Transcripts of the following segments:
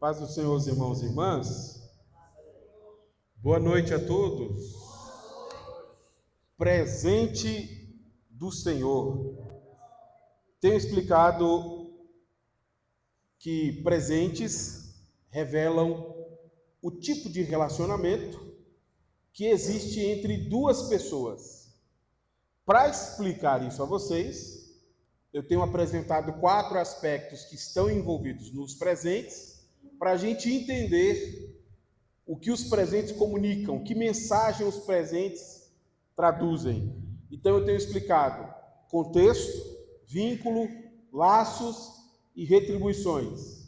Paz do Senhor, irmãos e irmãs. Boa noite a todos. Presente do Senhor. Tenho explicado que presentes revelam o tipo de relacionamento que existe entre duas pessoas. Para explicar isso a vocês, eu tenho apresentado 4 aspectos que estão envolvidos nos presentes, para a gente entender o que os presentes comunicam, que mensagem os presentes traduzem. Então eu tenho explicado contexto, vínculo, laços e retribuições.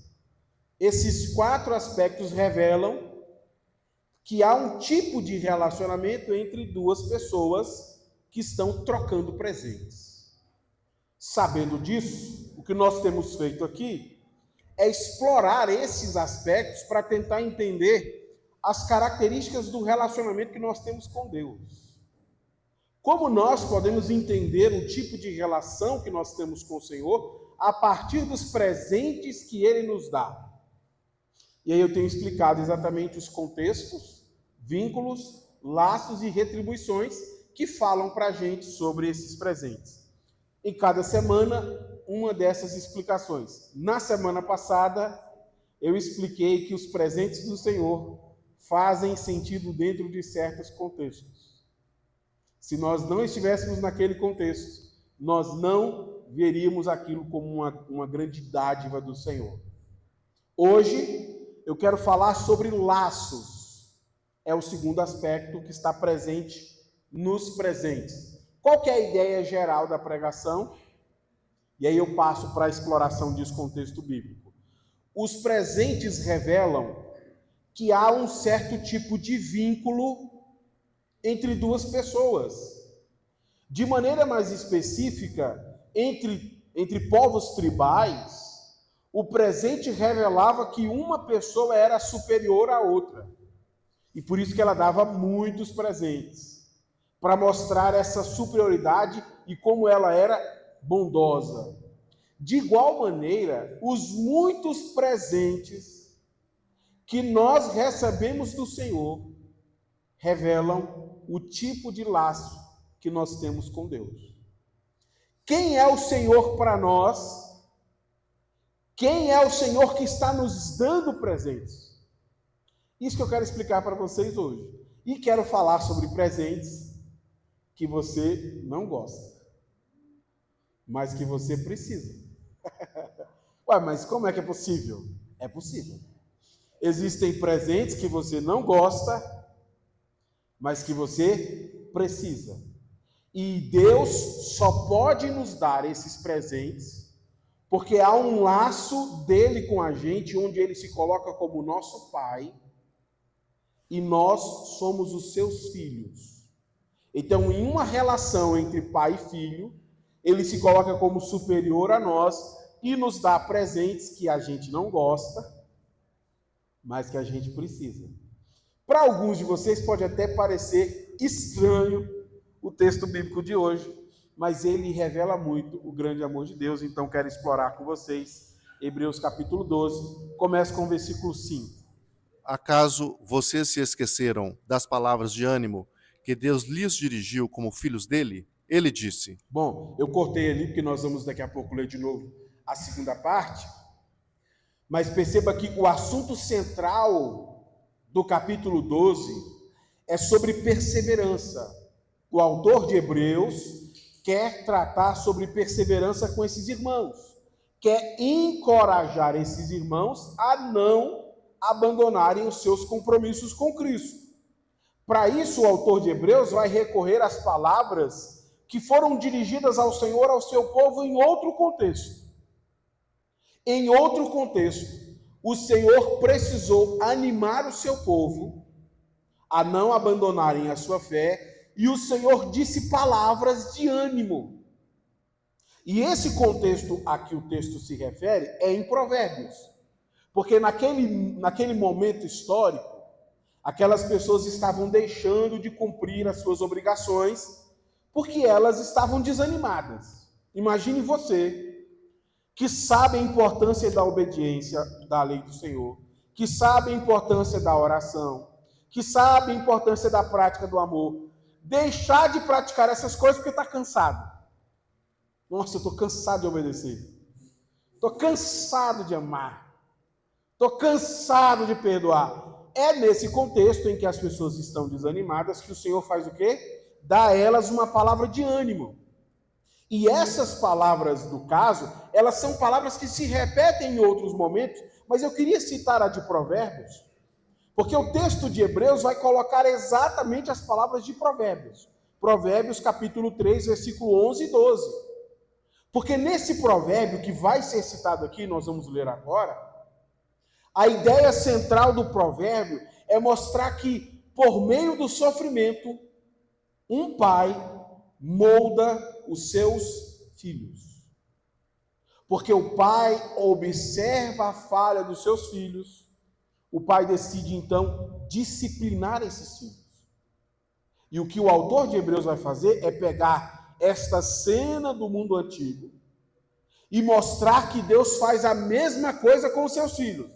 Esses 4 aspectos revelam que há um tipo de relacionamento entre duas pessoas que estão trocando presentes. Sabendo disso, o que nós temos feito aqui é explorar esses aspectos para tentar entender as características do relacionamento que nós temos com Deus. Como nós podemos entender o tipo de relação que nós temos com o Senhor a partir dos presentes que Ele nos dá. E aí eu tenho explicado exatamente os contextos, vínculos, laços e retribuições que falam para a gente sobre esses presentes. Em cada semana, uma dessas explicações. Na semana passada, eu expliquei que os presentes do Senhor fazem sentido dentro de certos contextos. Se nós não estivéssemos naquele contexto, nós não veríamos aquilo como uma grande dádiva do Senhor. Hoje, eu quero falar sobre laços. É o segundo aspecto que está presente nos presentes. Qual que é a ideia geral da pregação? E aí eu passo para a exploração desse contexto bíblico. Os presentes revelam que há um certo tipo de vínculo entre duas pessoas. De maneira mais específica, entre povos tribais, o presente revelava que uma pessoa era superior à outra. E por isso que ela dava muitos presentes, para mostrar essa superioridade e como ela era bondosa. De igual maneira, os muitos presentes que nós recebemos do Senhor revelam o tipo de laço que nós temos com Deus. Quem é o Senhor para nós? Quem é o Senhor que está nos dando presentes? Isso que eu quero explicar para vocês hoje. E quero falar sobre presentes que você não gosta, mas que você precisa. Ué, mas como é que é possível? É possível. Existem presentes que você não gosta, mas que você precisa. E Deus só pode nos dar esses presentes porque há um laço dele com a gente, onde ele se coloca como nosso pai e nós somos os seus filhos. Então, em uma relação entre pai e filho, ele se coloca como superior a nós e nos dá presentes que a gente não gosta, mas que a gente precisa. Para alguns de vocês pode até parecer estranho o texto bíblico de hoje, mas ele revela muito o grande amor de Deus, então quero explorar com vocês Hebreus capítulo 12, começa com o versículo 5. Acaso vocês se esqueceram das palavras de ânimo que Deus lhes dirigiu como filhos dele? Ele disse. Bom, eu cortei ali porque nós vamos daqui a pouco ler de novo a segunda parte, mas perceba que o assunto central do capítulo 12 é sobre perseverança. O autor de Hebreus quer tratar sobre perseverança com esses irmãos, quer encorajar esses irmãos a não abandonarem os seus compromissos com Cristo. Para isso, o autor de Hebreus vai recorrer às palavras que foram dirigidas ao Senhor, ao seu povo, em outro contexto. Em outro contexto, o Senhor precisou animar o seu povo a não abandonarem a sua fé, e o Senhor disse palavras de ânimo. E esse contexto a que o texto se refere é em Provérbios, porque naquele momento histórico, aquelas pessoas estavam deixando de cumprir as suas obrigações porque elas estavam desanimadas. Imagine você, que sabe a importância da obediência da lei do Senhor, que sabe a importância da oração, que sabe a importância da prática do amor, deixar de praticar essas coisas porque está cansado. Nossa, eu estou cansado de obedecer. Estou cansado de amar. Estou cansado de perdoar. É nesse contexto em que as pessoas estão desanimadas que o Senhor faz o quê? Dá a elas uma palavra de ânimo. E essas palavras, no caso, elas são palavras que se repetem em outros momentos, mas eu queria citar a de Provérbios, porque o texto de Hebreus vai colocar exatamente as palavras de Provérbios. Provérbios capítulo 3, versículo 11 e 12. Porque nesse provérbio que vai ser citado aqui, nós vamos ler agora, a ideia central do provérbio é mostrar que, por meio do sofrimento, um pai molda os seus filhos. Porque o pai observa a falha dos seus filhos, o pai decide então disciplinar esses filhos. E o que o autor de Hebreus vai fazer é pegar esta cena do mundo antigo e mostrar que Deus faz a mesma coisa com os seus filhos.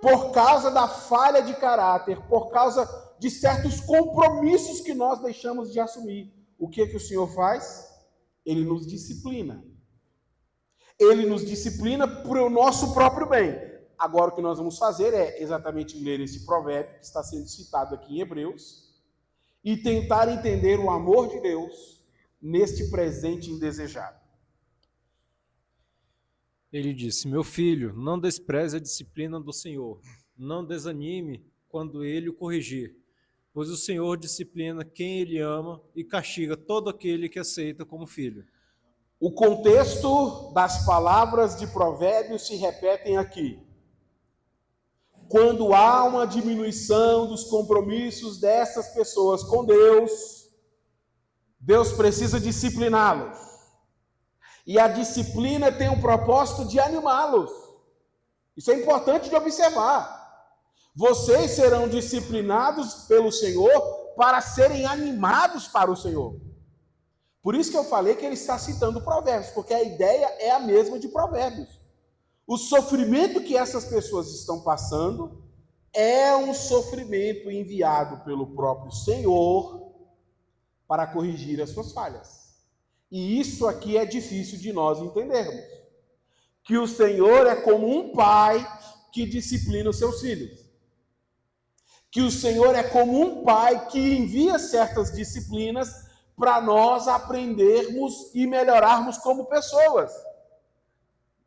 Por causa da falha de caráter, por causa de certos compromissos que nós deixamos de assumir. O que o Senhor faz? Ele nos disciplina. Ele nos disciplina para o nosso próprio bem. Agora o que nós vamos fazer é exatamente ler esse provérbio que está sendo citado aqui em Hebreus e tentar entender o amor de Deus neste presente indesejado. Ele disse: meu filho, não despreze a disciplina do Senhor, não desanime quando ele o corrigir, pois o Senhor disciplina quem ele ama e castiga todo aquele que aceita como filho. O contexto das palavras de Provérbios se repetem aqui. Quando há uma diminuição dos compromissos dessas pessoas com Deus, Deus precisa discipliná-los. E a disciplina tem o propósito de animá-los. Isso é importante de observar. Vocês serão disciplinados pelo Senhor para serem animados para o Senhor. Por isso que eu falei que ele está citando Provérbios, porque a ideia é a mesma de Provérbios. O sofrimento que essas pessoas estão passando é um sofrimento enviado pelo próprio Senhor para corrigir as suas falhas. E isso aqui é difícil de nós entendermos. Que o Senhor é como um pai que disciplina os seus filhos. Que o Senhor é como um pai que envia certas disciplinas para nós aprendermos e melhorarmos como pessoas.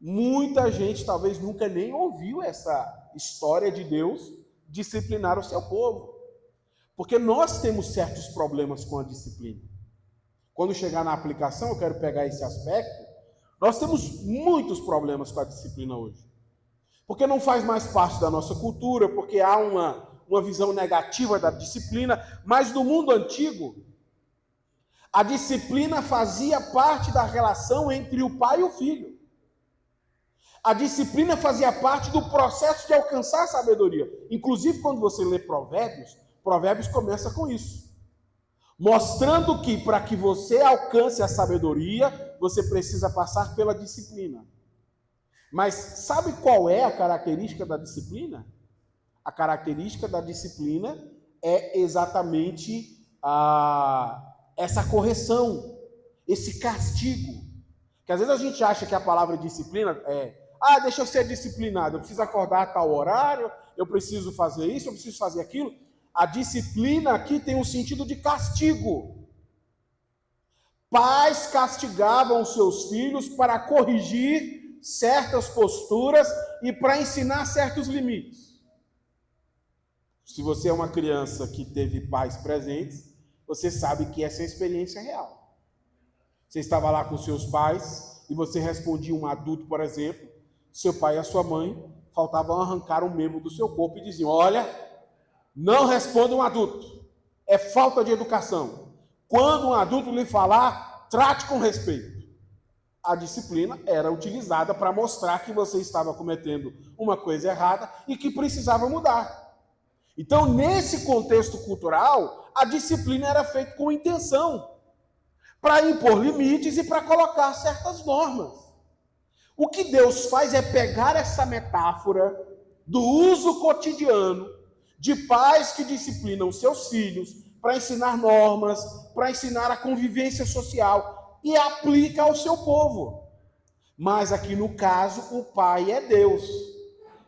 Muita gente talvez nunca nem ouviu essa história de Deus disciplinar o seu povo. Porque nós temos certos problemas com a disciplina. Quando chegar na aplicação, eu quero pegar esse aspecto. Nós temos muitos problemas com a disciplina hoje. Porque não faz mais parte da nossa cultura, porque há uma visão negativa da disciplina, mas no mundo antigo, a disciplina fazia parte da relação entre o pai e o filho. A disciplina fazia parte do processo de alcançar a sabedoria. Inclusive, quando você lê Provérbios, Provérbios começa com isso. Mostrando que para que você alcance a sabedoria, você precisa passar pela disciplina. Mas sabe qual é a característica da disciplina? A característica da disciplina é exatamente essa correção, esse castigo. Que às vezes a gente acha que a palavra disciplina é deixa eu ser disciplinado, eu preciso acordar a tal horário, eu preciso fazer isso, eu preciso fazer aquilo. A disciplina aqui tem um sentido de castigo. Pais castigavam seus filhos para corrigir certas posturas e para ensinar certos limites. Se você é uma criança que teve pais presentes, você sabe que essa é a experiência real. Você estava lá com seus pais e você respondia um adulto, por exemplo, seu pai e a sua mãe faltavam arrancar um membro do seu corpo e diziam: olha, não responda um adulto, é falta de educação. Quando um adulto lhe falar, trate com respeito. A disciplina era utilizada para mostrar que você estava cometendo uma coisa errada e que precisava mudar. Então, nesse contexto cultural, a disciplina era feita com intenção, para impor limites e para colocar certas normas. O que Deus faz é pegar essa metáfora do uso cotidiano de pais que disciplinam seus filhos para ensinar normas, para ensinar a convivência social e aplica ao seu povo. Mas aqui no caso, o pai é Deus.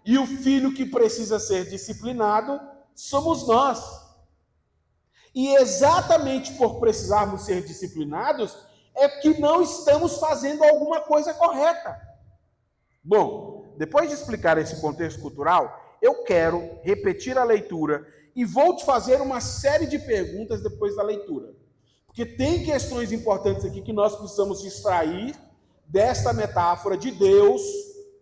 E o filho que precisa ser disciplinado somos nós. E exatamente por precisarmos ser disciplinados, é que não estamos fazendo alguma coisa correta. Bom, depois de explicar esse contexto cultural, eu quero repetir a leitura e vou te fazer uma série de perguntas depois da leitura. Porque tem questões importantes aqui que nós precisamos extrair desta metáfora de Deus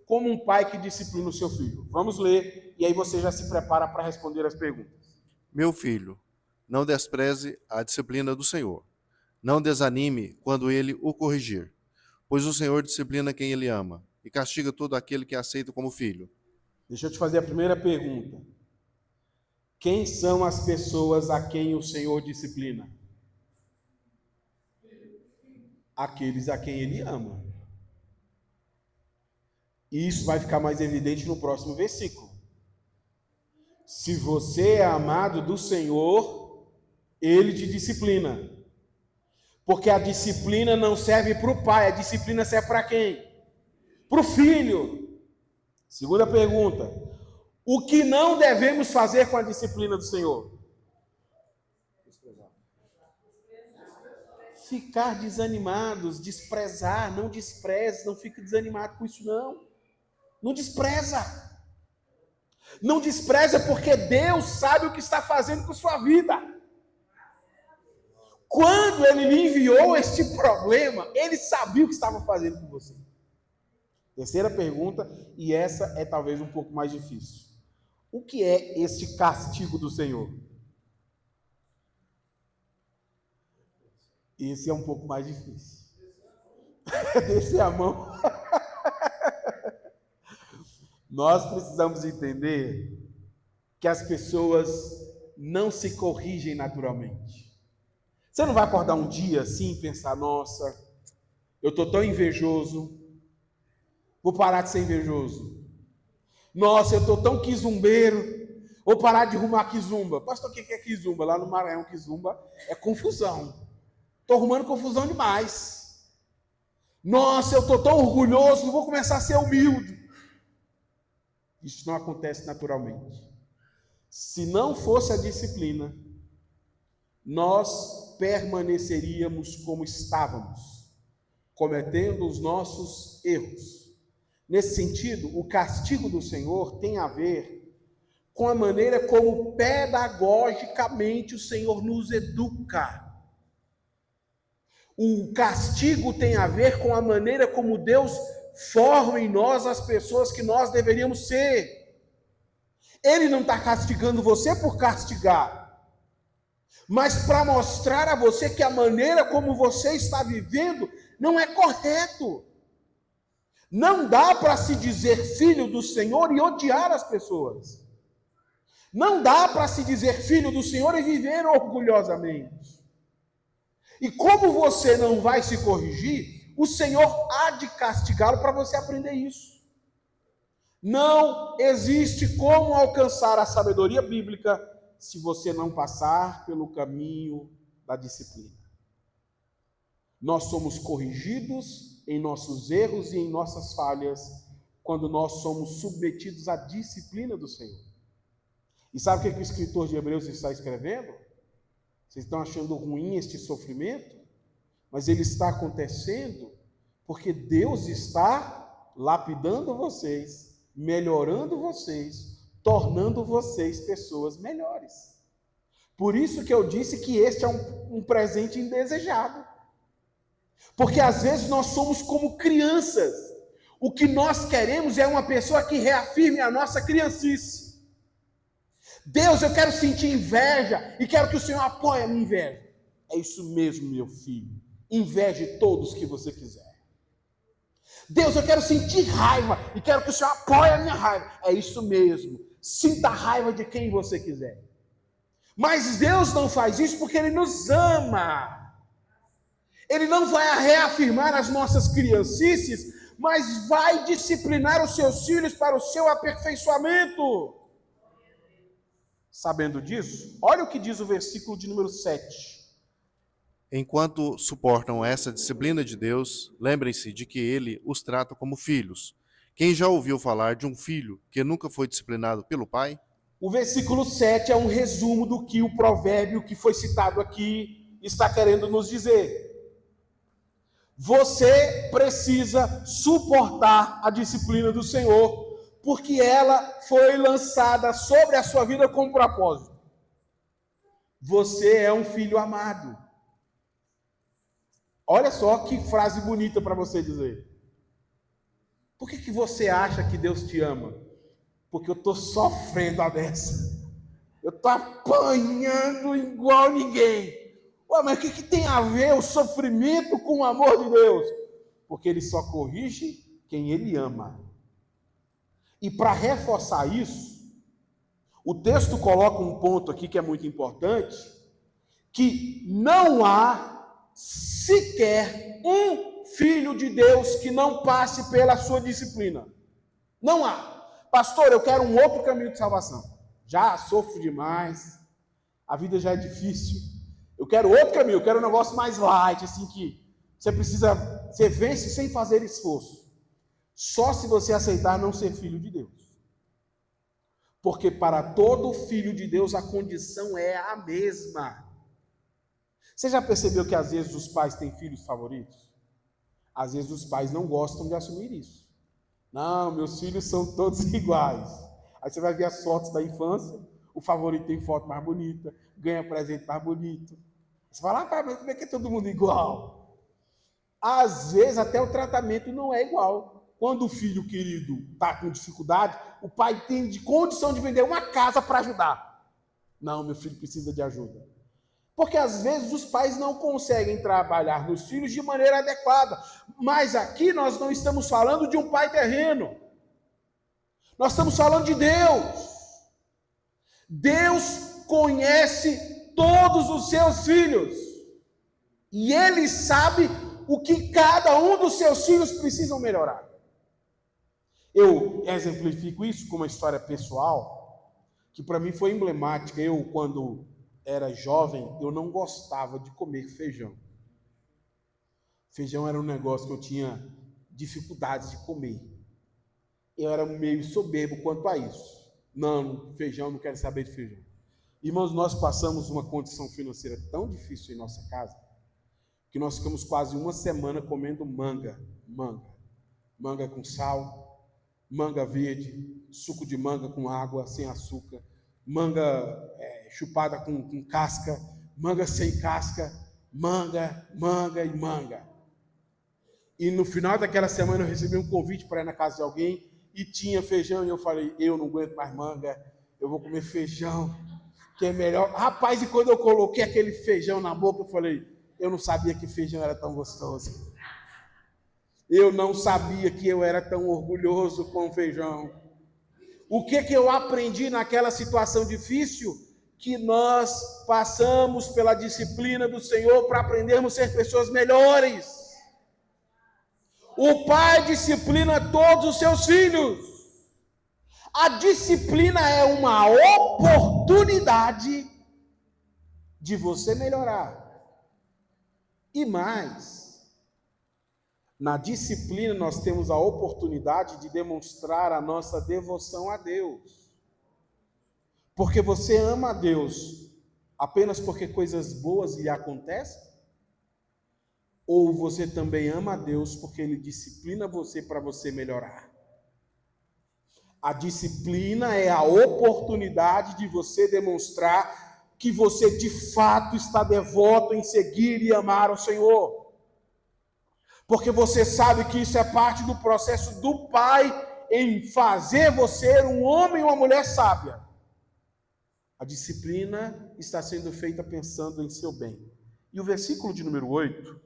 como um pai que disciplina o seu filho. Vamos ler e aí você já se prepara para responder as perguntas. Meu filho, não despreze a disciplina do Senhor. Não desanime quando ele o corrigir, pois o Senhor disciplina quem ele ama e castiga todo aquele que aceita como filho. Deixa eu te fazer a primeira pergunta. Quem são as pessoas a quem o Senhor disciplina? Aqueles a quem ele ama. E isso vai ficar mais evidente no próximo versículo. Se você é amado do Senhor, ele te disciplina. Porque a disciplina não serve para o pai, a disciplina serve para quem? Para o filho. Segunda pergunta. O que não devemos fazer com a disciplina do Senhor? Ficar desanimados, desprezar, não despreze, não fique desanimado com isso não. Não despreza. Não despreza porque Deus sabe o que está fazendo com sua vida. Quando Ele lhe enviou este problema, Ele sabia o que estava fazendo com você. Terceira pergunta, e essa é talvez um pouco mais difícil. O que é este castigo do Senhor? Esse é um pouco mais difícil. Descer a mão. Nós precisamos entender que as pessoas não se corrigem naturalmente. Você não vai acordar um dia assim e pensar, nossa, eu estou tão invejoso, vou parar de ser invejoso. Nossa, eu estou tão quizumbeiro, vou parar de arrumar quizumba. Pastor, o que é quizumba? Lá no Maranhão, quizumba é confusão. Estou arrumando confusão demais. Nossa, eu estou tão orgulhoso, vou começar a ser humilde. Isso não acontece naturalmente. Se não fosse a disciplina, nós permaneceríamos como estávamos, cometendo os nossos erros. Nesse sentido, o castigo do Senhor tem a ver com a maneira como pedagogicamente o Senhor nos educa. O castigo tem a ver com a maneira como Deus forma em nós as pessoas que nós deveríamos ser. Ele não está castigando você por castigar, mas para mostrar a você que a maneira como você está vivendo não é correto. Não dá para se dizer filho do Senhor e odiar as pessoas. Não dá para se dizer filho do Senhor e viver orgulhosamente. E como você não vai se corrigir, o Senhor há de castigá-lo para você aprender isso. Não existe como alcançar a sabedoria bíblica se você não passar pelo caminho da disciplina. Nós somos corrigidos em nossos erros e em nossas falhas quando nós somos submetidos à disciplina do Senhor. E sabe o que o escritor de Hebreus está escrevendo? Vocês estão achando ruim este sofrimento? Mas ele está acontecendo porque Deus está lapidando vocês, melhorando vocês, tornando vocês pessoas melhores. Por isso que eu disse que este é um presente indesejado. Porque às vezes nós somos como crianças. O que nós queremos é uma pessoa que reafirme a nossa criancice. Deus, eu quero sentir inveja e quero que o Senhor apoie a minha inveja. É isso mesmo, meu filho. Inveje todos que você quiser. Deus, eu quero sentir raiva e quero que o Senhor apoie a minha raiva. É isso mesmo. Sinta a raiva de quem você quiser. Mas Deus não faz isso porque Ele nos ama. Ele não vai reafirmar as nossas criancices mas vai disciplinar os seus filhos para o seu aperfeiçoamento. Sabendo disso, olha o que diz o versículo de número 7. Enquanto suportam essa disciplina de Deus, lembrem-se de que ele os trata como filhos. Quem já ouviu falar de um filho que nunca foi disciplinado pelo pai? O versículo 7 é um resumo do que o provérbio que foi citado aqui está querendo nos dizer. Você precisa suportar a disciplina do Senhor, porque ela foi lançada sobre a sua vida com propósito. Você é um filho amado. Olha só que frase bonita para você dizer. Por que você acha que Deus te ama? Porque eu estou sofrendo a dessa. Eu estou apanhando igual ninguém. Ué, mas o que tem a ver o sofrimento com o amor de Deus? Porque Ele só corrige quem Ele ama. E para reforçar isso, o texto coloca um ponto aqui que é muito importante, que não há sequer um filho de Deus que não passe pela sua disciplina. Não há. Pastor, eu quero um outro caminho de salvação. Já sofro demais, a vida já é difícil. Eu quero outro caminho, eu quero um negócio mais light, assim que você vence sem fazer esforço. Só se você aceitar não ser filho de Deus. Porque para todo filho de Deus a condição é a mesma. Você já percebeu que às vezes os pais têm filhos favoritos? Às vezes os pais não gostam de assumir isso. Não, meus filhos são todos iguais. Aí você vai ver as fotos da infância, o favorito tem foto mais bonita, ganha presente mais bonito. Você fala, mas como é que é todo mundo igual? Às vezes até o tratamento não é igual. Quando o filho querido está com dificuldade, o pai tem de condição de vender uma casa para ajudar. Não, meu filho precisa de ajuda. Porque às vezes os pais não conseguem trabalhar nos filhos de maneira adequada. Mas aqui nós não estamos falando de um pai terreno. Nós estamos falando de Deus. Deus conhece todos os seus filhos. E Ele sabe o que cada um dos seus filhos precisam melhorar. Eu exemplifico isso com uma história pessoal, que para mim foi emblemática. Eu, quando era jovem, eu não gostava de comer feijão. Feijão era um negócio que eu tinha dificuldades de comer. Eu era meio soberbo quanto a isso. Não, feijão, não quero saber de feijão. Irmãos, nós passamos uma condição financeira tão difícil em nossa casa, que nós ficamos quase uma semana comendo manga com sal, manga verde, suco de manga com água, sem açúcar, manga chupada com casca, manga sem casca, manga e manga. E no final daquela semana eu recebi um convite para ir na casa de alguém e tinha feijão, e eu falei, eu não aguento mais manga, eu vou comer feijão, que é melhor. Rapaz, e quando eu coloquei aquele feijão na boca, eu falei, eu não sabia que feijão era tão gostoso. Eu não sabia que eu era tão orgulhoso com feijão. O que eu aprendi naquela situação difícil? Que nós passamos pela disciplina do Senhor para aprendermos a ser pessoas melhores. O pai disciplina todos os seus filhos. A disciplina é uma oportunidade de você melhorar. E mais, na disciplina nós temos a oportunidade de demonstrar a nossa devoção a Deus. Porque você ama a Deus apenas porque coisas boas lhe acontecem? Ou você também ama a Deus porque Ele disciplina você para você melhorar? A disciplina é a oportunidade de você demonstrar que você de fato está devoto em seguir e amar o Senhor. Porque você sabe que isso é parte do processo do Pai em fazer você um homem ou uma mulher sábia. A disciplina está sendo feita pensando em seu bem. E o versículo de número 8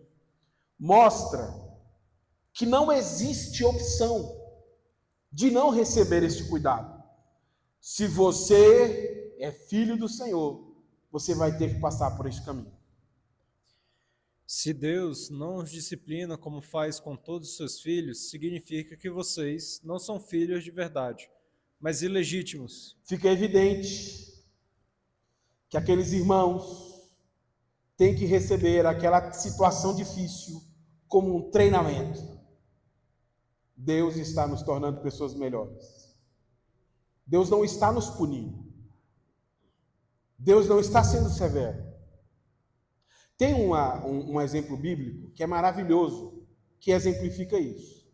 mostra que não existe opção de não receber este cuidado. Se você é filho do Senhor, você vai ter que passar por este caminho. Se Deus não os disciplina como faz com todos os seus filhos, significa que vocês não são filhos de verdade, mas ilegítimos. Fica evidente que aqueles irmãos têm que receber aquela situação difícil como um treinamento. Deus está nos tornando pessoas melhores. Deus não está nos punindo. Deus não está sendo severo. Tem um exemplo bíblico que é maravilhoso, que exemplifica isso.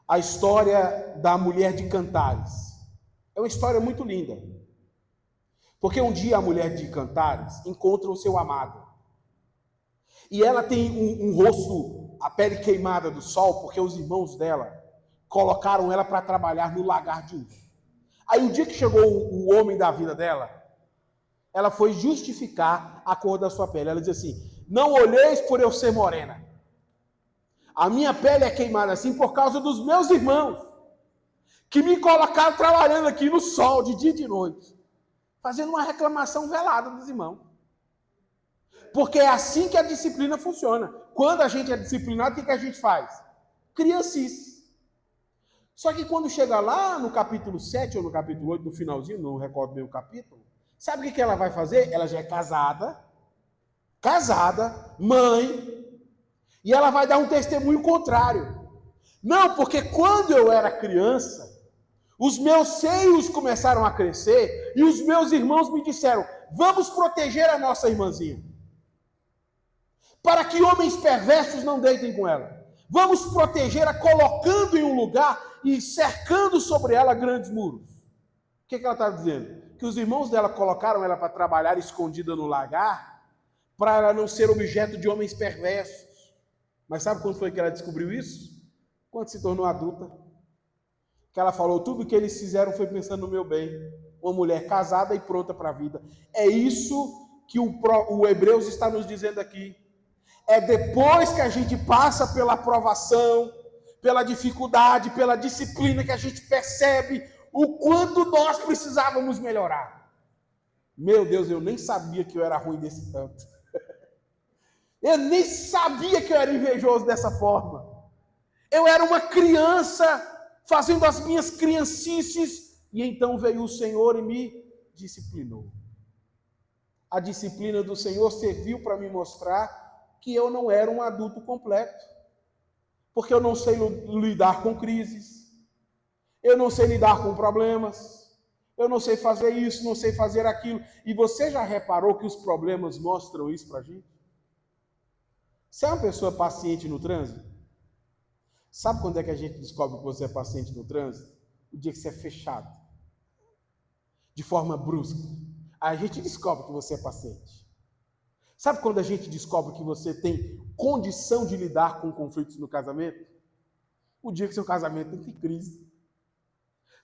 A história da mulher de Cantares. É uma história muito linda. Porque um dia a mulher de Cantares encontra o seu amado. E ela tem um rosto, a pele queimada do sol, porque os irmãos dela colocaram ela para trabalhar no lagar de uso. Aí o dia que chegou o homem da vida dela, ela foi justificar a cor da sua pele. Ela diz assim: não olheis por eu ser morena. A minha pele é queimada assim por causa dos meus irmãos, que me colocaram trabalhando aqui no sol, de dia e de noite, fazendo uma reclamação velada dos irmãos. Porque é assim que a disciplina funciona. Quando a gente é disciplinado, o que a gente faz? Criancice. Só que quando chega lá no capítulo 7 ou no capítulo 8, no finalzinho, não recordo bem o capítulo, sabe o que ela vai fazer? Ela já é casada, mãe, e ela vai dar um testemunho contrário. Não, porque quando eu era criança, os meus seios começaram a crescer e os meus irmãos me disseram: vamos proteger a nossa irmãzinha, para que homens perversos não deitem com ela. Vamos protegê-la colocando em um lugar e cercando sobre ela grandes muros. O que ela está dizendo? Que os irmãos dela colocaram ela para trabalhar escondida no lagar, para ela não ser objeto de homens perversos. Mas sabe quando foi que ela descobriu isso? Quando se tornou adulta. Que ela falou: tudo que eles fizeram foi pensando no meu bem. Uma mulher casada e pronta para a vida. É isso que o Hebreus está nos dizendo aqui. É depois que a gente passa pela aprovação, pela dificuldade, pela disciplina, que a gente percebe o quanto nós precisávamos melhorar. Meu Deus, eu nem sabia que eu era ruim desse tanto. Eu nem sabia que eu era invejoso dessa forma. Eu era uma criança fazendo as minhas criancices, e então veio o Senhor e me disciplinou. A disciplina do Senhor serviu para me mostrar que eu não era um adulto completo, porque eu não sei lidar com crises, eu não sei lidar com problemas, eu não sei fazer isso, não sei fazer aquilo. E você já reparou que os problemas mostram isso para a gente? Você é uma pessoa paciente no trânsito? Sabe quando é que a gente descobre que você é paciente no trânsito? O dia que você é fechado, de forma brusca. Aí a gente descobre que você é paciente. Sabe quando a gente descobre que você tem condição de lidar com conflitos no casamento? O dia que seu casamento entra em crise.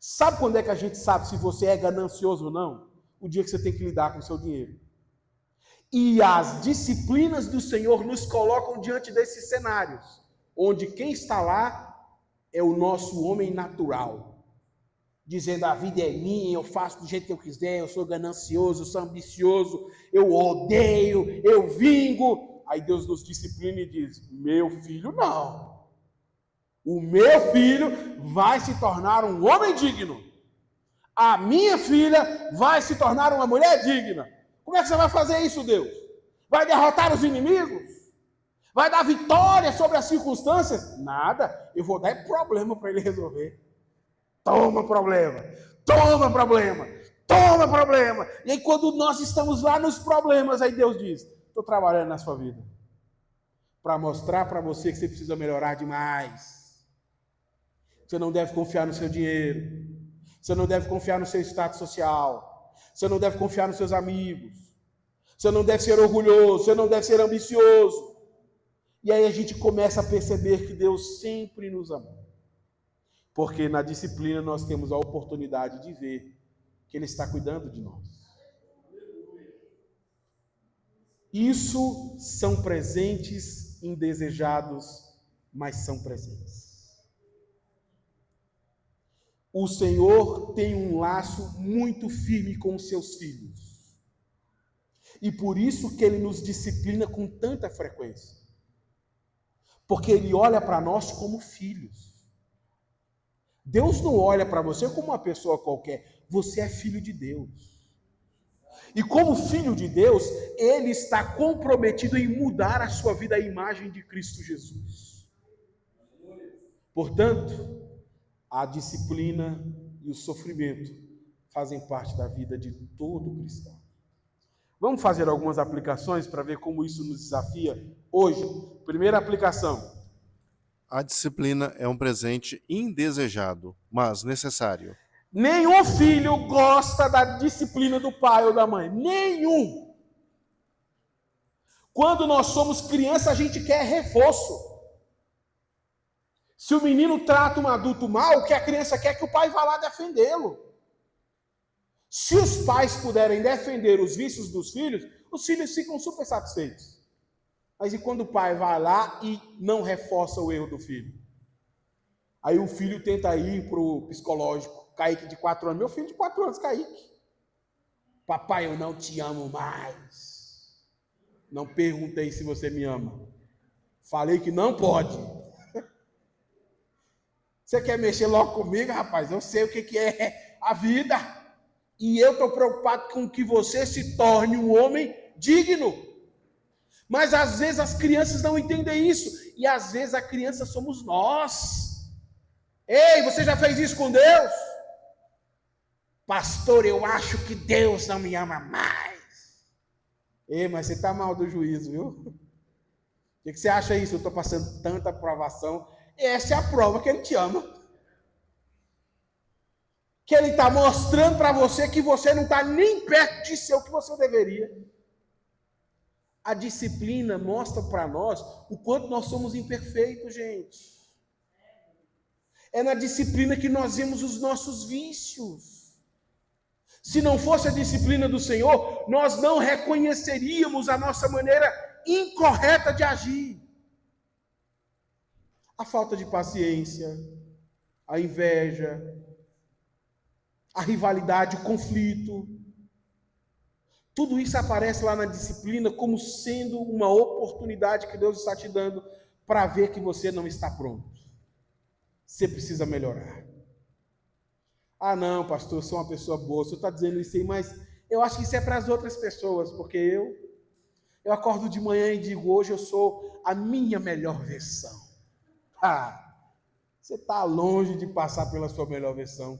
Sabe quando é que a gente sabe se você é ganancioso ou não? O dia que você tem que lidar com o seu dinheiro. E as disciplinas do Senhor nos colocam diante desses cenários, onde quem está lá é o nosso homem natural, dizendo: a vida é minha, eu faço do jeito que eu quiser, eu sou ganancioso, eu sou ambicioso, eu odeio, eu vingo. Aí Deus nos disciplina e diz: meu filho, não. O meu filho vai se tornar um homem digno. A minha filha vai se tornar uma mulher digna. Como é que você vai fazer isso, Deus? Vai derrotar os inimigos? Vai dar vitória sobre as circunstâncias? Nada. Eu vou dar problema para ele resolver. Toma problema, toma problema, toma problema. E aí quando nós estamos lá nos problemas, aí Deus diz: estou trabalhando na sua vida para mostrar para você que você precisa melhorar demais. Você não deve confiar no seu dinheiro, você não deve confiar no seu status social, você não deve confiar nos seus amigos, você não deve ser orgulhoso, você não deve ser ambicioso. E aí a gente começa a perceber que Deus sempre nos amou. Porque na disciplina nós temos a oportunidade de ver que Ele está cuidando de nós. Isso são presentes indesejados, mas são presentes. O Senhor tem um laço muito firme com os seus filhos. E por isso que ele nos disciplina com tanta frequência. Porque ele olha para nós como filhos. Deus não olha para você como uma pessoa qualquer. Você é filho de Deus. E como filho de Deus, ele está comprometido em mudar a sua vida à imagem de Cristo Jesus. Portanto, a disciplina e o sofrimento fazem parte da vida de todo cristão. Vamos fazer algumas aplicações para ver como isso nos desafia hoje. Primeira aplicação. A disciplina é um presente indesejado, mas necessário. Nenhum filho gosta da disciplina do pai ou da mãe. Nenhum. Quando nós somos criança, a gente quer reforço. Se o menino trata um adulto mal, o que a criança quer é que o pai vá lá defendê-lo. Se os pais puderem defender os vícios dos filhos, os filhos ficam super satisfeitos. Mas e quando o pai vai lá e não reforça o erro do filho? Aí o filho tenta ir para o psicológico. Kaique de 4 anos. Meu filho de 4 anos, Kaique. Papai, eu não te amo mais. Não perguntei se você me ama. Falei que não pode. Você quer mexer logo comigo, rapaz? Eu sei o que é a vida. E eu estou preocupado com que você se torne um homem digno. Mas às vezes as crianças não entendem isso. E às vezes a criança somos nós. Ei, você já fez isso com Deus? Pastor, eu acho que Deus não me ama mais. Ei, mas você está mal do juízo, viu? O que você acha isso? Eu estou passando tanta aprovação. Essa é a prova que Ele te ama. Que Ele está mostrando para você que você não está nem perto de ser o que você deveria. A disciplina mostra para nós o quanto nós somos imperfeitos, gente. É na disciplina que nós vemos os nossos vícios. Se não fosse a disciplina do Senhor, nós não reconheceríamos a nossa maneira incorreta de agir. A falta de paciência, a inveja, a rivalidade, o conflito. Tudo isso aparece lá na disciplina como sendo uma oportunidade que Deus está te dando para ver que você não está pronto. Você precisa melhorar. Ah, não, pastor, eu sou uma pessoa boa. O senhor está dizendo isso aí, mas eu acho que isso é para as outras pessoas, porque eu acordo de manhã e digo, hoje eu sou a minha melhor versão. Ah, você está longe de passar pela sua melhor versão.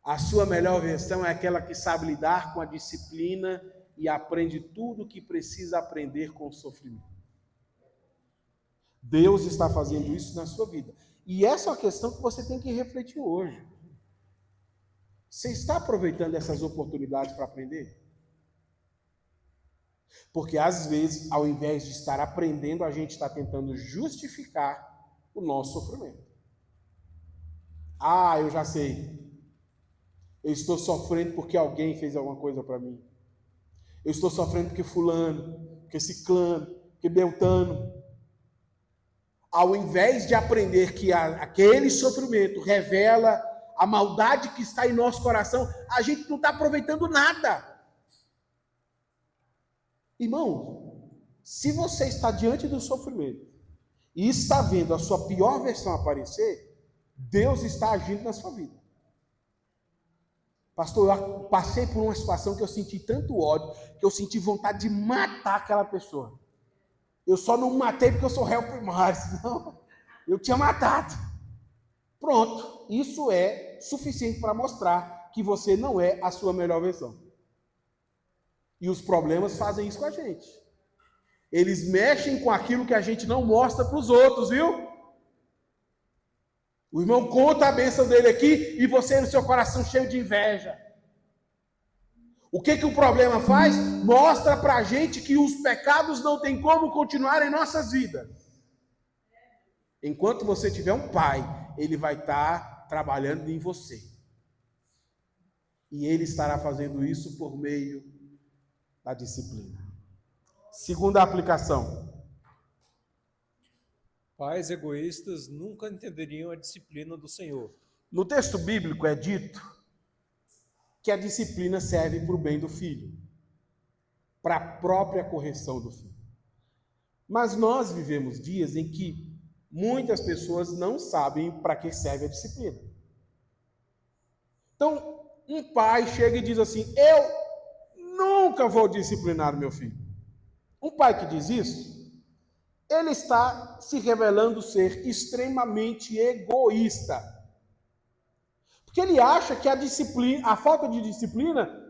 A sua melhor versão é aquela que sabe lidar com a disciplina e aprende tudo o que precisa aprender com o sofrimento. Deus está fazendo isso na sua vida. E essa é uma questão que você tem que refletir hoje. Você está aproveitando essas oportunidades para aprender? Porque às vezes, ao invés de estar aprendendo, a gente está tentando justificar o nosso sofrimento. Ah, eu já sei. Eu estou sofrendo porque alguém fez alguma coisa para mim. Eu estou sofrendo porque fulano, porque ciclano, porque beltano. Ao invés de aprender que aquele sofrimento revela a maldade que está em nosso coração, a gente não está aproveitando nada. Irmão, se você está diante do sofrimento e está vendo a sua pior versão aparecer, Deus está agindo na sua vida. Pastor, eu passei por uma situação que eu senti tanto ódio, que eu senti vontade de matar aquela pessoa. Eu só não matei porque eu sou réu primário, senão eu tinha matado. Pronto, isso é suficiente para mostrar que você não é a sua melhor versão. E os problemas fazem isso com a gente. Eles mexem com aquilo que a gente não mostra para os outros, viu? O irmão conta a bênção dele aqui e você no seu coração cheio de inveja. O que o problema faz? Mostra para a gente que os pecados não têm como continuar em nossas vidas. Enquanto você tiver um pai, ele vai estar trabalhando em você. E ele estará fazendo isso por meio da disciplina. Segunda aplicação. Pais egoístas nunca entenderiam a disciplina do Senhor. No texto bíblico é dito que a disciplina serve para o bem do filho. para a própria correção do filho. Mas nós vivemos dias em que muitas pessoas não sabem para que serve a disciplina. Então, um pai chega e diz assim: eu nunca vou disciplinar o meu filho. Um pai que diz isso, ele está se revelando ser extremamente egoísta. Porque ele acha que a disciplina, a falta de disciplina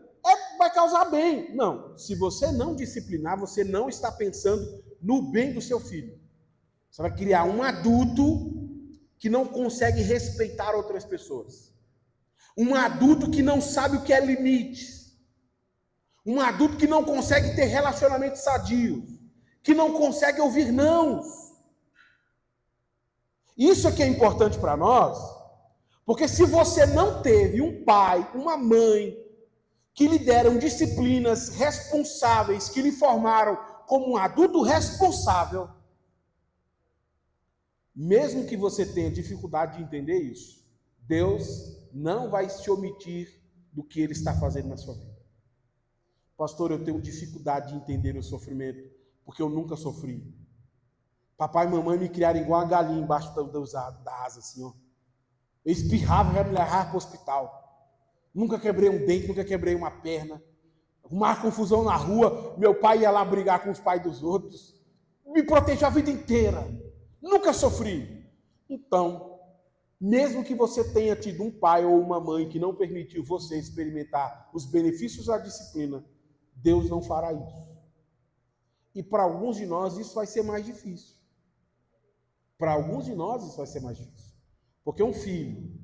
vai causar bem. Não, se você não disciplinar, você não está pensando no bem do seu filho. Você vai criar um adulto que não consegue respeitar outras pessoas. Um adulto que não sabe o que é limite. Um adulto que não consegue ter relacionamentos sadios. Que não consegue ouvir nãos. Isso é que é importante para nós, porque se você não teve um pai, uma mãe, que lhe deram disciplinas responsáveis, que lhe formaram como um adulto responsável, mesmo que você tenha dificuldade de entender isso, Deus não vai se omitir do que Ele está fazendo na sua vida. Pastor, eu tenho dificuldade de entender o sofrimento, porque eu nunca sofri. Papai e mamãe me criaram igual a galinha embaixo da asa, assim, ó. Eu espirrava e já me levava para o hospital. Nunca quebrei um dente, nunca quebrei uma perna. Arrumava confusão na rua, meu pai ia lá brigar com os pais dos outros. Me protegeu a vida inteira. Nunca sofri. Então, mesmo que você tenha tido um pai ou uma mãe que não permitiu você experimentar os benefícios da disciplina, Deus não fará isso. E para alguns de nós isso vai ser mais difícil. Para alguns de nós isso vai ser mais difícil. Porque um filho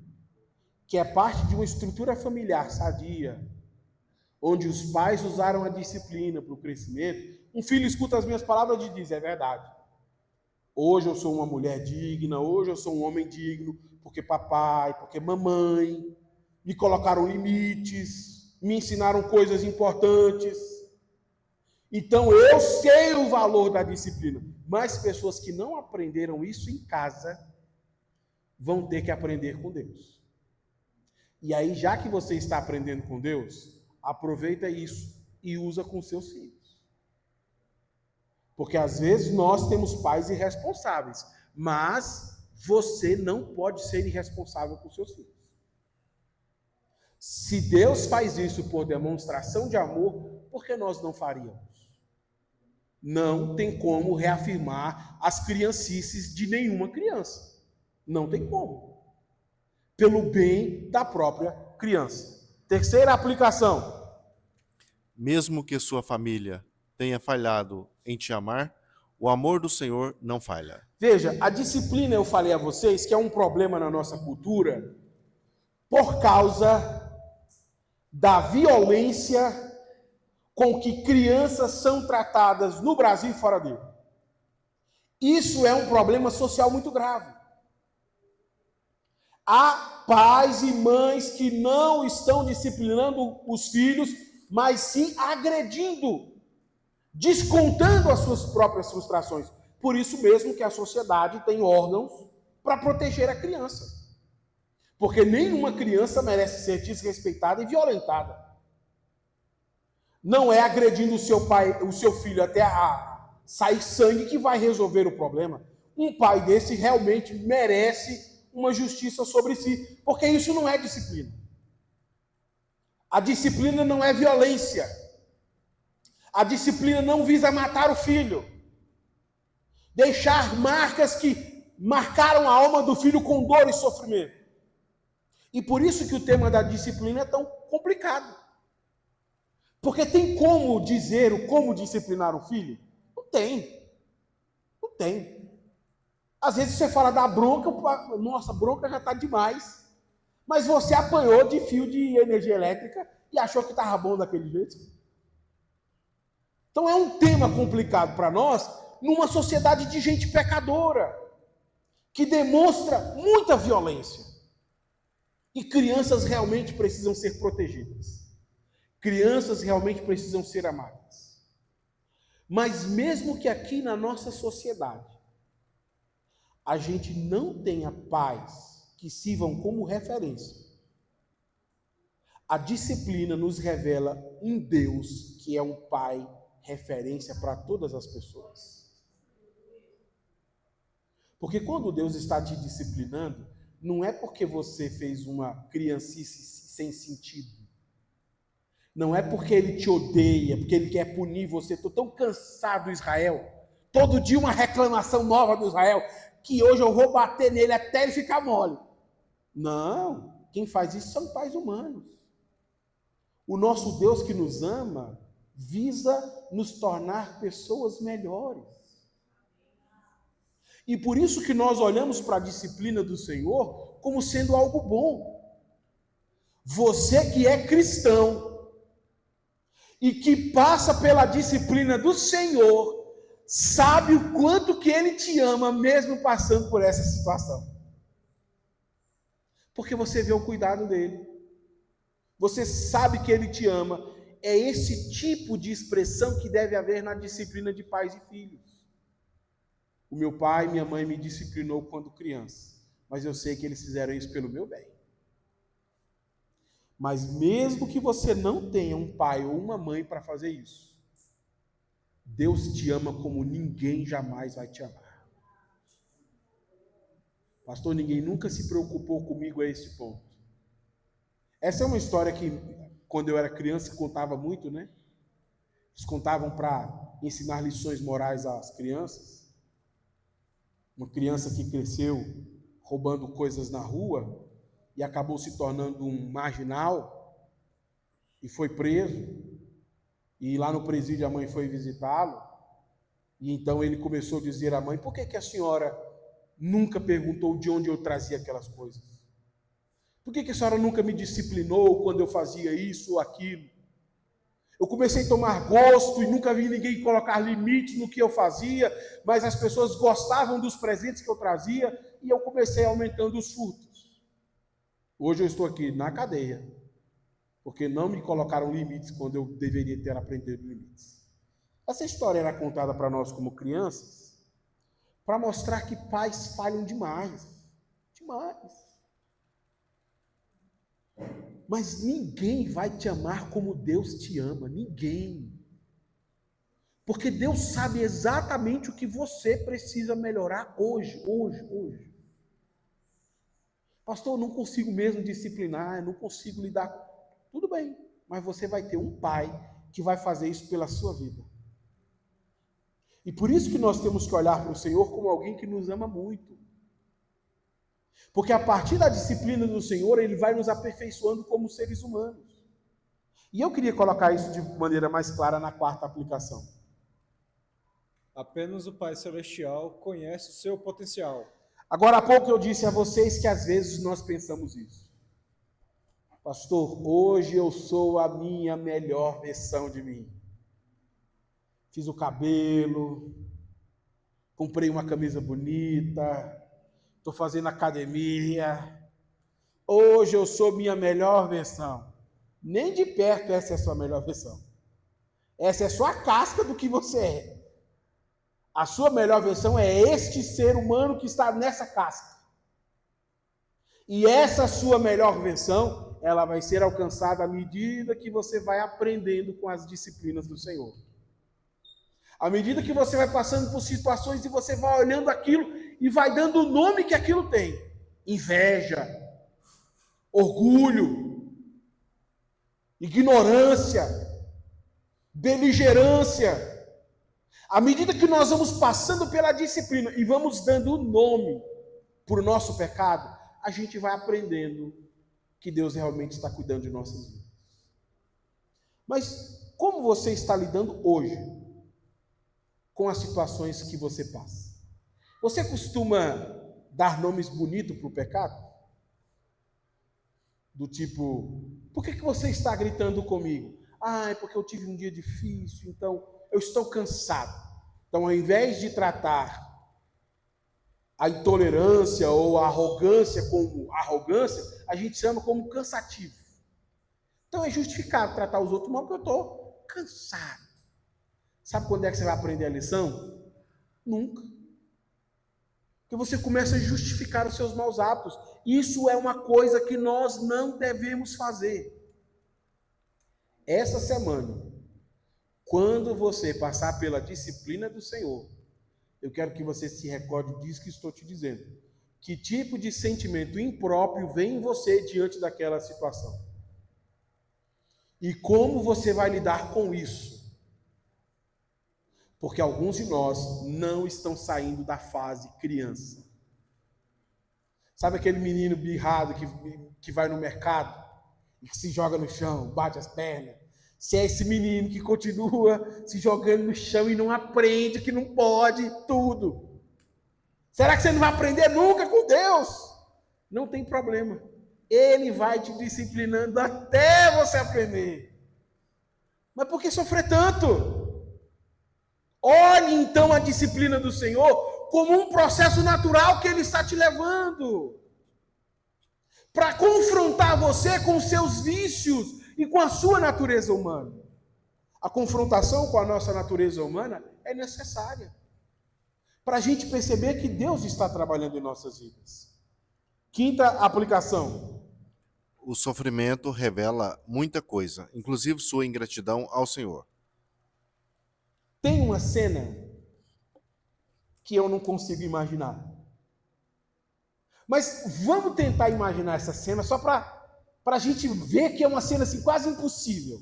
que é parte de uma estrutura familiar sadia, onde os pais usaram a disciplina para o crescimento, um filho escuta as minhas palavras e diz: é verdade. Hoje eu sou uma mulher digna, hoje eu sou um homem digno, porque papai, porque mamãe me colocaram limites, me ensinaram coisas importantes. Então eu sei o valor da disciplina. Mas pessoas que não aprenderam isso em casa vão ter que aprender com Deus. E aí, já que você está aprendendo com Deus, aproveita isso e usa com seus filhos. Porque às vezes nós temos pais irresponsáveis, mas você não pode ser irresponsável com seus filhos. Se Deus faz isso por demonstração de amor, por que nós não faríamos? Não tem como reafirmar as criancices de nenhuma criança. Não tem como. Pelo bem da própria criança. Terceira aplicação. Mesmo que sua família tenha falhado em te amar, o amor do Senhor não falha. Veja, a disciplina, eu falei a vocês, que é um problema na nossa cultura, por causa da violência com que crianças são tratadas no Brasil e fora dele. Isso é um problema social muito grave. Há pais e mães que não estão disciplinando os filhos, mas sim agredindo, descontando as suas próprias frustrações. Por isso mesmo que a sociedade tem órgãos para proteger a criança. Porque nenhuma criança merece ser desrespeitada e violentada. Não é agredindo o seu filho até a sair sangue que vai resolver o problema. Um pai desse realmente merece uma justiça sobre si, porque isso não é disciplina. A disciplina não é violência. A disciplina não visa matar o filho. Deixar marcas que marcaram a alma do filho com dor e sofrimento. E por isso que o tema da disciplina é tão complicado. Porque tem como dizer como disciplinar um filho? Não tem. Não tem. Às vezes você fala da bronca, nossa, bronca já está demais. Mas você apanhou de fio de energia elétrica e achou que estava bom daquele jeito. Então é um tema complicado para nós, numa sociedade de gente pecadora, que demonstra muita violência. E crianças realmente precisam ser protegidas. Crianças realmente precisam ser amadas. Mas mesmo que aqui na nossa sociedade a gente não tenha pais que sirvam como referência, a disciplina nos revela um Deus que é um pai referência para todas as pessoas. Porque quando Deus está te disciplinando, não é porque você fez uma criancice sem sentido. Não é porque Ele te odeia, porque Ele quer punir você. Estou tão cansado do Israel. Todo dia uma reclamação nova do Israel, que hoje eu vou bater nele até ele ficar mole. Não, quem faz isso são pais humanos. O nosso Deus que nos ama, visa nos tornar pessoas melhores. E por isso que nós olhamos para a disciplina do Senhor como sendo algo bom. Você que é cristão e que passa pela disciplina do Senhor, sabe o quanto que Ele te ama mesmo passando por essa situação. Porque você vê o cuidado dEle. Você sabe que Ele te ama. É esse tipo de expressão que deve haver na disciplina de pais e filhos. O meu pai e minha mãe me disciplinou quando criança, mas eu sei que eles fizeram isso pelo meu bem. Mas mesmo que você não tenha um pai ou uma mãe para fazer isso, Deus te ama como ninguém jamais vai te amar. Pastor, ninguém nunca se preocupou comigo a esse ponto. Essa é uma história que, quando eu era criança, contava muito, né? Eles contavam para ensinar lições morais às crianças. Uma criança que cresceu roubando coisas na rua e acabou se tornando um marginal e foi preso. E lá no presídio a mãe foi visitá-lo. E então ele começou a dizer à mãe: por que a senhora nunca perguntou de onde eu trazia aquelas coisas? Por que a senhora nunca me disciplinou quando eu fazia isso ou aquilo? Eu comecei a tomar gosto e nunca vi ninguém colocar limites no que eu fazia, mas as pessoas gostavam dos presentes que eu trazia e eu comecei aumentando os furtos. Hoje eu estou aqui na cadeia, porque não me colocaram limites quando eu deveria ter aprendido limites. Essa história era contada para nós como crianças, para mostrar que pais falham demais. Demais. Mas ninguém vai te amar como Deus te ama, ninguém. Porque Deus sabe exatamente o que você precisa melhorar hoje. Pastor, eu não consigo mesmo disciplinar, eu não consigo lidar. Tudo bem, mas você vai ter um pai que vai fazer isso pela sua vida. E por isso que nós temos que olhar para o Senhor como alguém que nos ama muito. Porque a partir da disciplina do Senhor, Ele vai nos aperfeiçoando como seres humanos. E eu queria colocar isso de maneira mais clara na quarta aplicação. Apenas o Pai Celestial conhece o seu potencial. Agora há pouco eu disse a vocês que às vezes nós pensamos isso. Pastor, hoje eu sou a minha melhor versão de mim. Fiz o cabelo, comprei uma camisa bonita, estou fazendo academia. Hoje eu sou minha melhor versão. Nem de perto essa é a sua melhor versão. Essa é só a casca do que você é. A sua melhor versão é este ser humano que está nessa casca. E essa sua melhor versão, ela vai ser alcançada à medida que você vai aprendendo com as disciplinas do Senhor. À medida que você vai passando por situações e você vai olhando aquilo e vai dando o nome que aquilo tem. Inveja, orgulho, ignorância, beligerância. À medida que nós vamos passando pela disciplina e vamos dando o nome para o nosso pecado, a gente vai aprendendo que Deus realmente está cuidando de nossas vidas. Mas como você está lidando hoje com as situações que você passa? Você costuma dar nomes bonitos para o pecado? Do tipo, por que você está gritando comigo? Ah, é porque eu tive um dia difícil, então eu estou cansado. Então, ao invés de tratar a intolerância ou a arrogância como arrogância, a gente chama como cansativo. Então, é justificado tratar os outros mal porque eu estou cansado. Sabe quando é que você vai aprender a lição? Nunca. Porque você começa a justificar os seus maus hábitos. Isso é uma coisa que nós não devemos fazer. Essa semana, quando você passar pela disciplina do Senhor, eu quero que você se recorde disso que estou te dizendo. Que tipo de sentimento impróprio vem em você diante daquela situação? E como você vai lidar com isso? Porque alguns de nós não estão saindo da fase criança. Sabe aquele menino birrado que vai no mercado e que se joga no chão, bate as pernas? Se é esse menino que continua se jogando no chão e não aprende que não pode tudo. Será que você não vai aprender nunca com Deus? Não tem problema. Ele vai te disciplinando até você aprender. Mas por que sofrer tanto? Olhe então a disciplina do Senhor como um processo natural que Ele está te levando para confrontar você com os seus vícios e com a sua natureza humana. A confrontação com a nossa natureza humana é necessária para a gente perceber que Deus está trabalhando em nossas vidas. Quinta aplicação. O sofrimento revela muita coisa, inclusive sua ingratidão ao Senhor. Tem uma cena que eu não consigo imaginar. Mas vamos tentar imaginar essa cena só para a gente ver que é uma cena assim, quase impossível.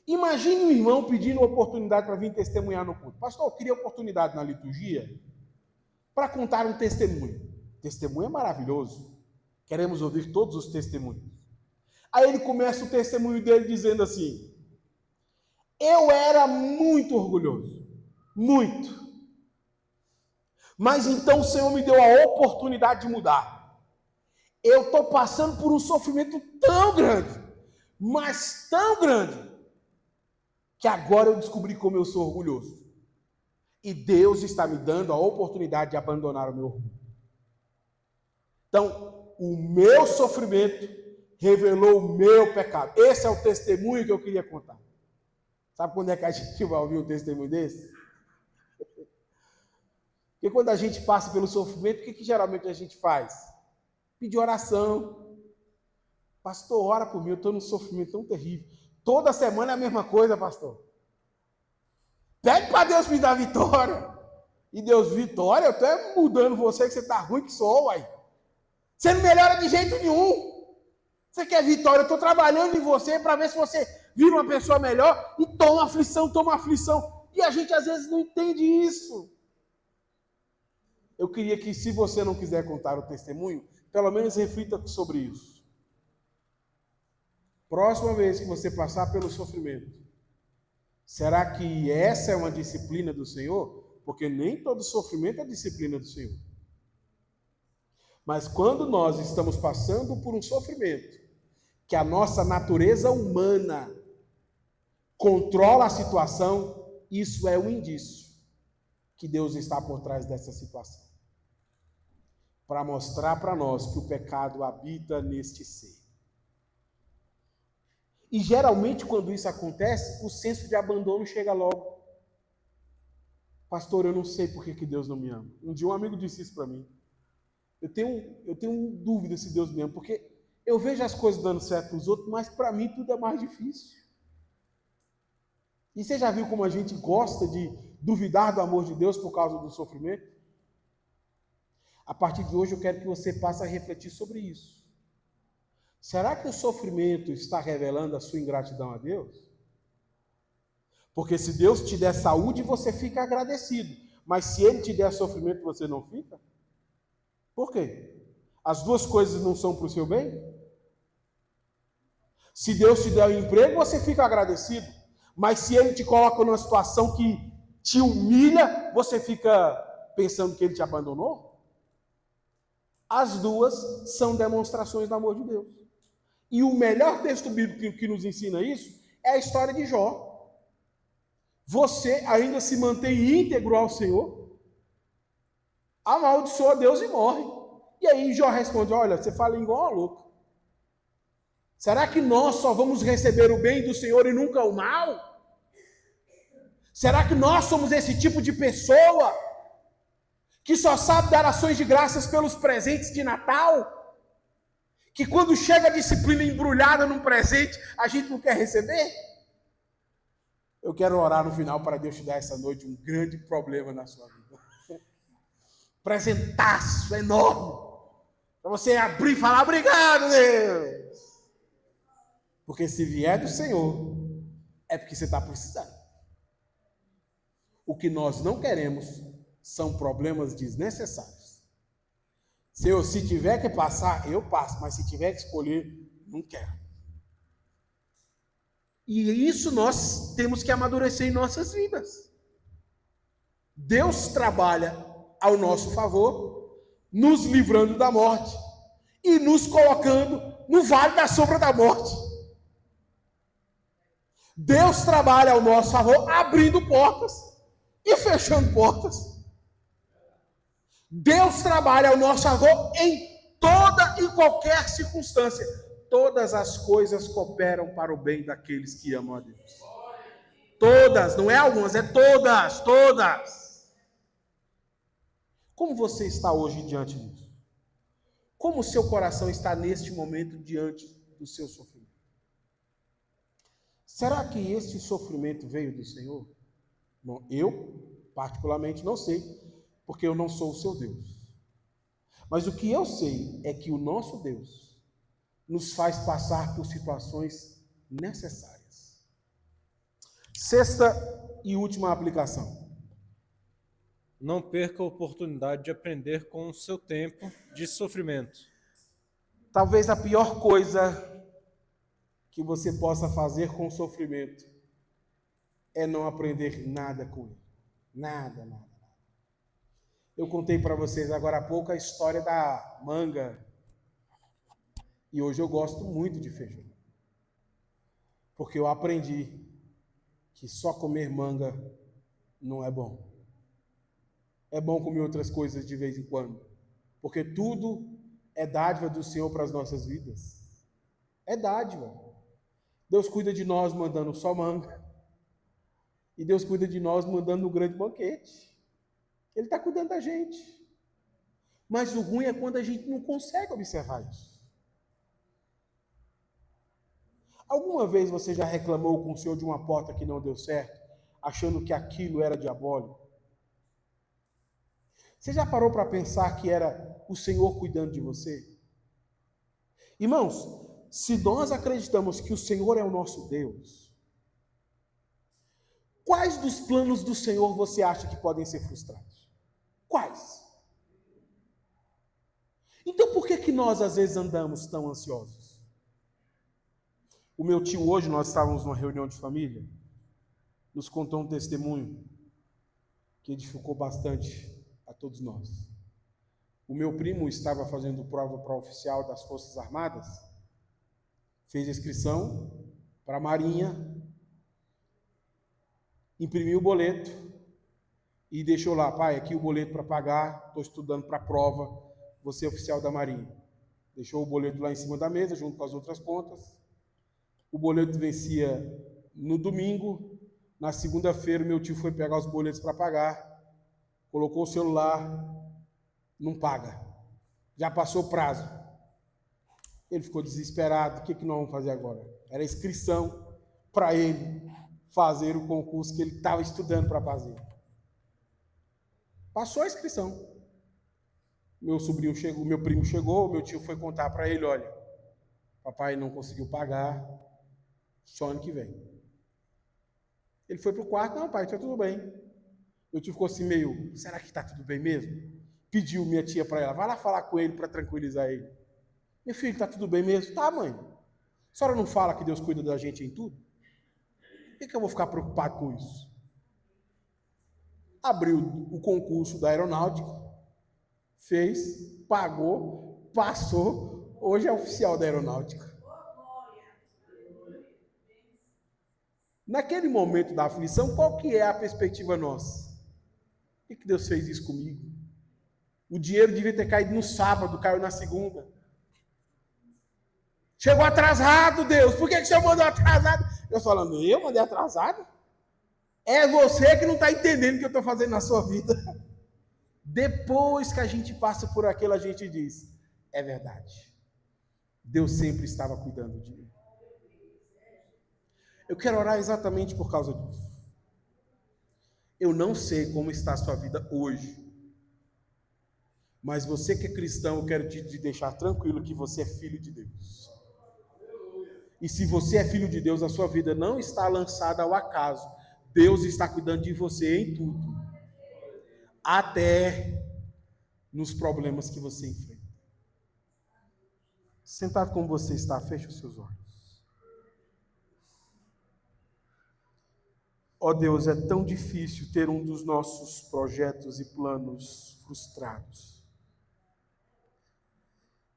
Imagine um irmão pedindo oportunidade para vir testemunhar no culto. Pastor, eu queria oportunidade na liturgia para contar um testemunho. Testemunho é maravilhoso. Queremos ouvir todos os testemunhos. Aí ele começa o testemunho dele dizendo assim: eu era muito orgulhoso. Muito. Mas então o Senhor me deu a oportunidade de mudar. Eu estou passando por um sofrimento tão grande, mas tão grande, que agora eu descobri como eu sou orgulhoso. E Deus está me dando a oportunidade de abandonar o meu orgulho. Então, o meu sofrimento revelou o meu pecado. Esse é o testemunho que eu queria contar. Sabe quando é que a gente vai ouvir um testemunho desse? Porque quando a gente passa pelo sofrimento, o que geralmente a gente faz? Pedir oração. Pastor, ora por mim, eu estou num sofrimento tão terrível. Toda semana é a mesma coisa, pastor. Pede para Deus me dar vitória. E Deus, vitória? Eu estou mudando você, que você está ruim que sou, uai. Você não melhora de jeito nenhum. Você quer vitória? Eu estou trabalhando em você para ver se você vira uma pessoa melhor e toma aflição. E a gente às vezes não entende isso. Eu queria que, se você não quiser contar o testemunho, pelo menos reflita sobre isso. Próxima vez que você passar pelo sofrimento, será que essa é uma disciplina do Senhor? Porque nem todo sofrimento é disciplina do Senhor. Mas quando nós estamos passando por um sofrimento, que a nossa natureza humana controla a situação, isso é um indício que Deus está por trás dessa situação. Para mostrar para nós que o pecado habita neste ser. E geralmente quando isso acontece, o senso de abandono chega logo. Pastor, eu não sei por que Deus não me ama. Um dia um amigo disse isso para mim. Eu tenho dúvida se Deus me ama, porque eu vejo as coisas dando certo para os outros, mas para mim tudo é mais difícil. E você já viu como a gente gosta de duvidar do amor de Deus por causa do sofrimento? A partir de hoje eu quero que você passe a refletir sobre isso. Será que o sofrimento está revelando a sua ingratidão a Deus? Porque se Deus te der saúde, você fica agradecido. Mas se Ele te der sofrimento, você não fica? Por quê? As duas coisas não são para o seu bem? Se Deus te der um emprego, você fica agradecido. Mas se Ele te coloca numa situação que te humilha, você fica pensando que Ele te abandonou? As duas são demonstrações do amor de Deus. E o melhor texto bíblico que nos ensina isso é a história de Jó. Você ainda se mantém íntegro ao Senhor, amaldiçoa Deus e morre. E aí Jó responde: olha, você fala igual a louco. Será que nós só vamos receber o bem do Senhor e nunca o mal? Será que nós somos esse tipo de pessoa que só sabe dar ações de graças pelos presentes de Natal? Que quando chega a disciplina embrulhada num presente, a gente não quer receber? Eu quero orar no final para Deus te dar essa noite um grande problema na sua vida. Presentaço enorme. Para você abrir e falar, obrigado, Deus. Porque se vier do Senhor, é porque você está precisando. O que nós não queremos são problemas desnecessários. Se tiver que passar, eu passo. Mas se tiver que escolher, não quero. E isso nós temos que amadurecer em nossas vidas. Deus trabalha ao nosso favor, nos livrando da morte e nos colocando no vale da sombra da morte. Deus trabalha ao nosso favor, abrindo portas e fechando portas. Deus trabalha ao nosso favor em toda e qualquer circunstância. Todas as coisas cooperam para o bem daqueles que amam a Deus. Todas, não é algumas, é todas, todas. Como você está hoje diante disso? Como o seu coração está neste momento diante do seu sofrimento? Será que este sofrimento veio do Senhor? Bom, eu, particularmente, não sei, porque eu não sou o seu Deus. Mas o que eu sei é que o nosso Deus nos faz passar por situações necessárias. Sexta e última aplicação. Não perca a oportunidade de aprender com o seu tempo de sofrimento. Talvez a pior coisa que você possa fazer com o sofrimento é não aprender nada com ele. Nada, nada, nada. Eu contei para vocês agora há pouco a história da manga. E hoje eu gosto muito de feijão. Porque eu aprendi que só comer manga não é bom. É bom comer outras coisas de vez em quando. Porque tudo é dádiva do Senhor para as nossas vidas. É dádiva. Deus cuida de nós mandando só manga. E Deus cuida de nós mandando um grande banquete. Ele está cuidando da gente. Mas o ruim é quando a gente não consegue observar isso. Alguma vez você já reclamou com o Senhor de uma porta que não deu certo, achando que aquilo era diabólico? Você já parou para pensar que era o Senhor cuidando de você? Irmãos, se nós acreditamos que o Senhor é o nosso Deus, quais dos planos do Senhor você acha que podem ser frustrados? Quais? Então por que nós às vezes andamos tão ansiosos? O meu tio hoje, nós estávamos numa reunião de família, nos contou um testemunho que edificou bastante a todos nós. O meu primo estava fazendo prova para oficial das Forças Armadas, fez a inscrição para a Marinha, imprimiu o boleto e deixou lá, pai, aqui o boleto para pagar, estou estudando para a prova, vou ser oficial da Marinha. Deixou o boleto lá em cima da mesa, junto com as outras contas. O boleto vencia no domingo. Na segunda-feira, meu tio foi pegar os boletos para pagar. Colocou o celular. Não paga. Já passou o prazo. Ele ficou desesperado. O que nós vamos fazer agora? Era inscrição para ele fazer o concurso que ele estava estudando para fazer. Passou a inscrição. Meu sobrinho chegou, meu primo chegou, meu tio foi contar para ele, olha, papai não conseguiu pagar, só ano que vem. Ele foi pro quarto, não, pai, está tudo bem. Meu tio ficou assim meio, será que está tudo bem mesmo? Pediu minha tia para ela, vai lá falar com ele para tranquilizar ele. Meu filho, está tudo bem mesmo? Tá, mãe. A senhora não fala que Deus cuida da gente em tudo? Por que eu vou ficar preocupado com isso? Abriu o concurso da aeronáutica, fez, pagou, passou, hoje é oficial da aeronáutica. Naquele momento da aflição, qual que é a perspectiva nossa? Por que Deus fez isso comigo? O dinheiro devia ter caído no sábado, caiu na segunda. Chegou atrasado, Deus. Por que o Senhor mandou atrasado? Eu falando, eu mandei atrasado? É você que não está entendendo o que eu estou fazendo na sua vida. Depois que a gente passa por aquilo, a gente diz, é verdade. Deus sempre estava cuidando de mim. Eu quero orar exatamente por causa disso. Eu não sei como está a sua vida hoje, mas você que é cristão, eu quero te deixar tranquilo que você é filho de Deus. E se você é filho de Deus, a sua vida não está lançada ao acaso. Deus está cuidando de você em tudo, até nos problemas que você enfrenta. Sentado como você está, feche os seus olhos. Ó Deus, é tão difícil ter um dos nossos projetos e planos frustrados.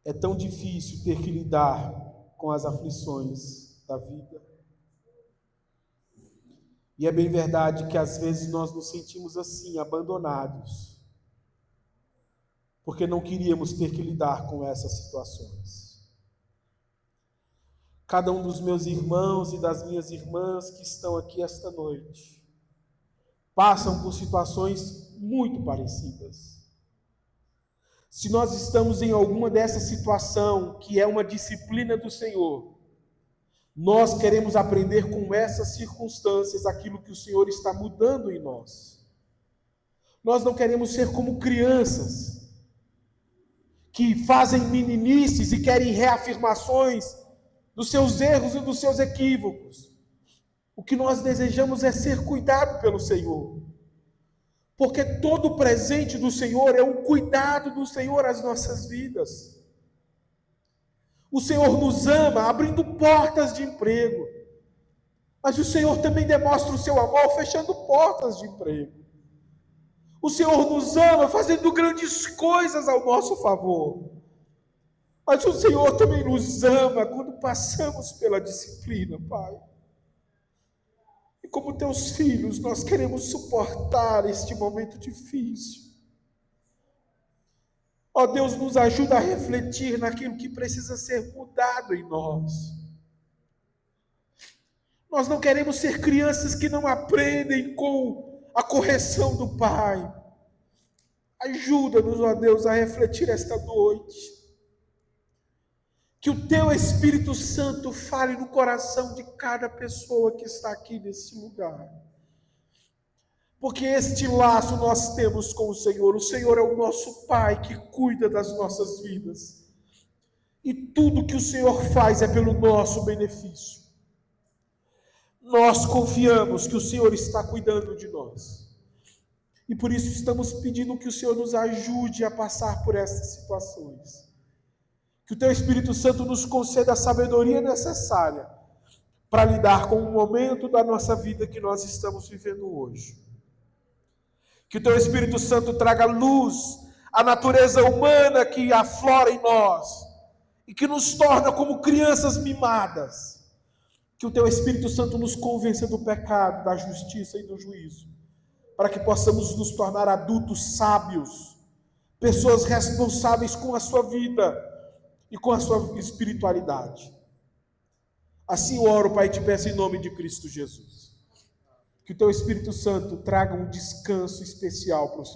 É tão difícil ter que lidar com as aflições da vida. E é bem verdade que às vezes nós nos sentimos assim, abandonados, porque não queríamos ter que lidar com essas situações. Cada um dos meus irmãos e das minhas irmãs que estão aqui esta noite passam por situações muito parecidas. Se nós estamos em alguma dessa situação, que é uma disciplina do Senhor, nós queremos aprender com essas circunstâncias aquilo que o Senhor está mudando em nós. Nós não queremos ser como crianças que fazem meninices e querem reafirmações dos seus erros e dos seus equívocos. O que nós desejamos é ser cuidado pelo Senhor, porque todo o presente do Senhor é um cuidado do Senhor às nossas vidas. O Senhor nos ama abrindo portas de emprego, mas o Senhor também demonstra o seu amor fechando portas de emprego. O Senhor nos ama fazendo grandes coisas ao nosso favor, mas o Senhor também nos ama quando passamos pela disciplina, Pai. E como teus filhos, nós queremos suportar este momento difícil. Ó Deus, nos ajuda a refletir naquilo que precisa ser mudado em nós. Nós não queremos ser crianças que não aprendem com a correção do Pai. Ajuda-nos, ó Deus, a refletir esta noite. Que o Teu Espírito Santo fale no coração de cada pessoa que está aqui nesse lugar. Porque este laço nós temos com o Senhor. O Senhor é o nosso Pai que cuida das nossas vidas. E tudo que o Senhor faz é pelo nosso benefício. Nós confiamos que o Senhor está cuidando de nós. E por isso estamos pedindo que o Senhor nos ajude a passar por essas situações. Que o Teu Espírito Santo nos conceda a sabedoria necessária para lidar com o momento da nossa vida que nós estamos vivendo hoje. Que o Teu Espírito Santo traga luz à natureza humana que aflora em nós e que nos torna como crianças mimadas. Que o Teu Espírito Santo nos convença do pecado, da justiça e do juízo, para que possamos nos tornar adultos sábios, pessoas responsáveis com a sua vida e com a sua espiritualidade. Assim eu oro, Pai, e te peço em nome de Cristo Jesus. Que o Teu Espírito Santo traga um descanso especial para o seu